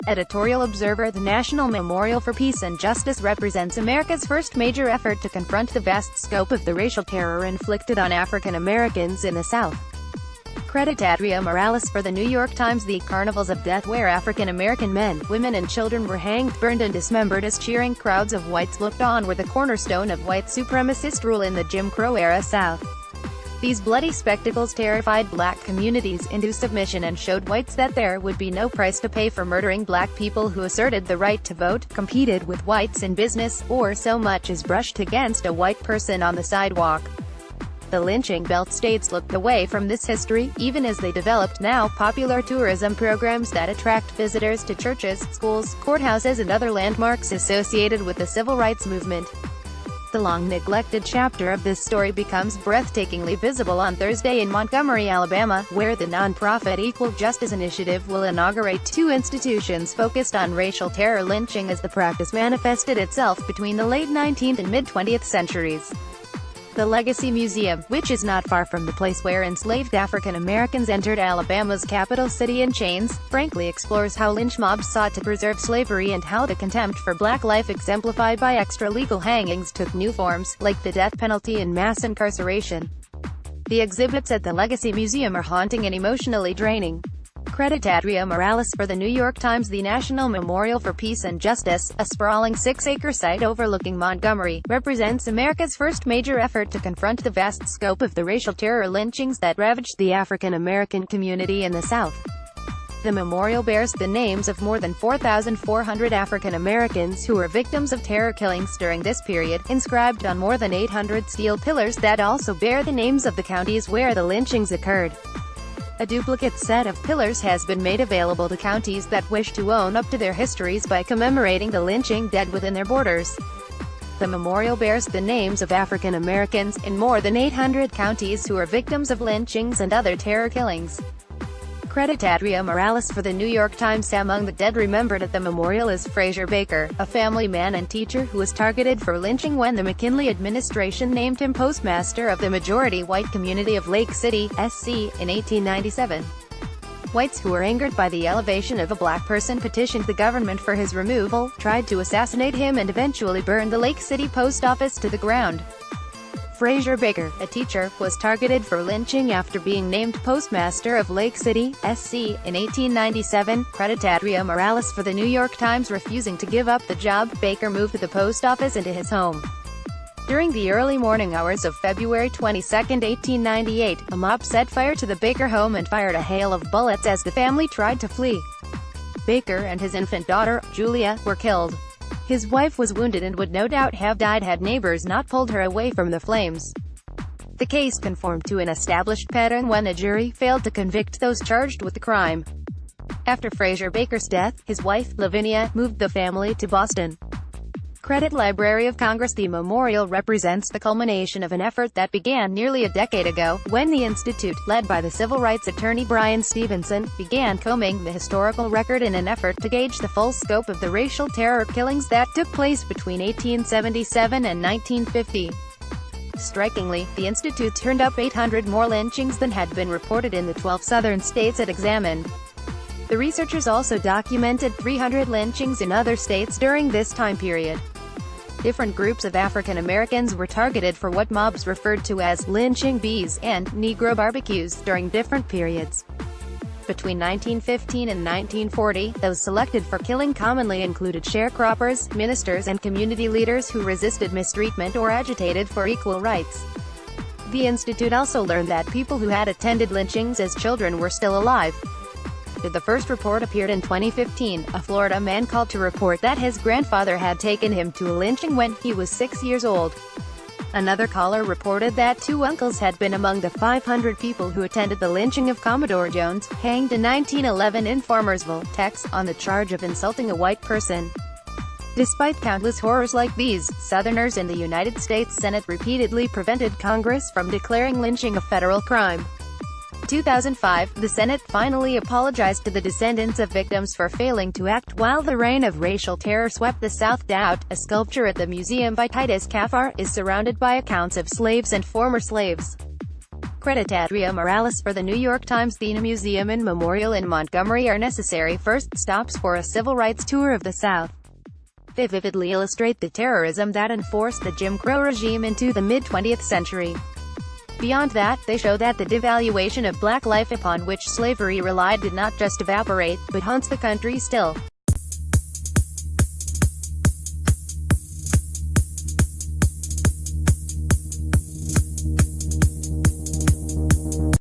Editorial ObserverThe National Memorial for Peace and Justice represents America's first major effort to confront the vast scope of the racial terror inflicted on African Americans in the South. CreditAndrea Morales for the New York Times. The carnivals of death where African American men, women and children were hanged, burned and dismembered as cheering crowds of whites looked on were the cornerstone of white supremacist rule in the Jim Crow-era South. These bloody spectacles terrified black communities into submission and showed whites that there would be no price to pay for murdering black people who asserted the right to vote, competed with whites in business, or so much as brushed against a white person on the sidewalk. The lynching belt states looked away from this history, even as they developed now popular tourism programs that attract visitors to churches, schools, courthouses and other landmarks associated with the civil rights movement. The long-neglected chapter of this story becomes breathtakingly visible on Thursday in Montgomery, Alabama, where the nonprofit Equal Justice Initiative will inaugurate two institutions focused on racial terror lynching as the practice manifested itself between the late 19th and mid-20th centuries. The Legacy Museum, which is not far from the place where enslaved African Americans entered Alabama's capital city in chains, frankly explores how lynch mobs sought to preserve slavery and how the contempt for black life exemplified by extra-legal hangings took new forms, like the death penalty and mass incarceration. The exhibits at the Legacy Museum are haunting and emotionally draining. CreditAndrea Morales for the New York Times. The National Memorial for Peace and Justice, a sprawling 6-acre site overlooking Montgomery, represents America's first major effort to confront the vast scope of the racial terror lynchings that ravaged the African American community in the South. The memorial bears the names of more than 4,400 African Americans who were victims of terror killings during this period, inscribed on more than 800 steel pillars that also bear the names of the counties where the lynchings occurred. A duplicate set of pillars has been made available to counties that wish to own up to their histories by commemorating the lynching dead within their borders. The memorial bears the names of African Americans in more than 800 counties who are victims of lynchings and other terror killings. CreditAndrea Morales for the New York Times. Among the dead remembered at the memorial is Frazier Baker, a family man and teacher who was targeted for lynching when the McKinley administration named him postmaster of the majority-white community of Lake City, SC, in 1897. Whites who were angered by the elevation of a black person petitioned the government for his removal, tried to assassinate him and eventually burned the Lake City post office to the ground. Frazier Baker, a teacher, was targeted for lynching after being named postmaster of Lake City, SC, in 1897. CreditAndrea Morales for the New York Times. Refusing to give up the job, Baker moved the post office into his home. During the early morning hours of February 22, 1898, a mob set fire to the Baker home and fired a hail of bullets as the family tried to flee. Baker and his infant daughter, Julia, were killed. His wife was wounded and would no doubt have died had neighbors not pulled her away from the flames. The case conformed to an established pattern when a jury failed to convict those charged with the crime. After Frazier Baker's death, his wife, Lavinia, moved the family to Boston. Credit Library of Congress. The memorial represents the culmination of an effort that began nearly a decade ago, when the Institute, led by the civil rights attorney Bryan Stevenson, began combing the historical record in an effort to gauge the full scope of the racial terror killings that took place between 1877 and 1950. Strikingly, the Institute turned up 800 more lynchings than had been reported in the 12 southern states it examined. The researchers also documented 300 lynchings in other states during this time period. Different groups of African Americans were targeted for what mobs referred to as lynching bees and Negro barbecues during different periods. Between 1915 and 1940, those selected for killing commonly included sharecroppers, ministers and community leaders who resisted mistreatment or agitated for equal rights. The Institute also learned that people who had attended lynchings as children were still alive. The first report appeared in 2015. A Florida man called to report that his grandfather had taken him to a lynching when he was 6 years old. Another caller reported that 2 uncles had been among the 500 people who attended the lynching of Commodore Jones, hanged in 1911 in Farmersville, Texas, on the charge of insulting a white person. Despite countless horrors like these, Southerners in the United States Senate repeatedly prevented Congress from declaring lynching a federal crime. 2005, the Senate finally apologized to the descendants of victims for failing to act while the reign of racial terror swept the South. Doubt, a sculpture at the museum by Titus Kaphar, is surrounded by accounts of slaves and former slaves. CreditAndrea Morales for the New York TimesThe Museum and Memorial in Montgomery are necessary first stops for a civil rights tour of the South. They vividly illustrate the terrorism that enforced the Jim Crow regime into the mid-20th century. Beyond that, they show that the devaluation of black life upon which slavery relied did not just evaporate, but haunts the country still.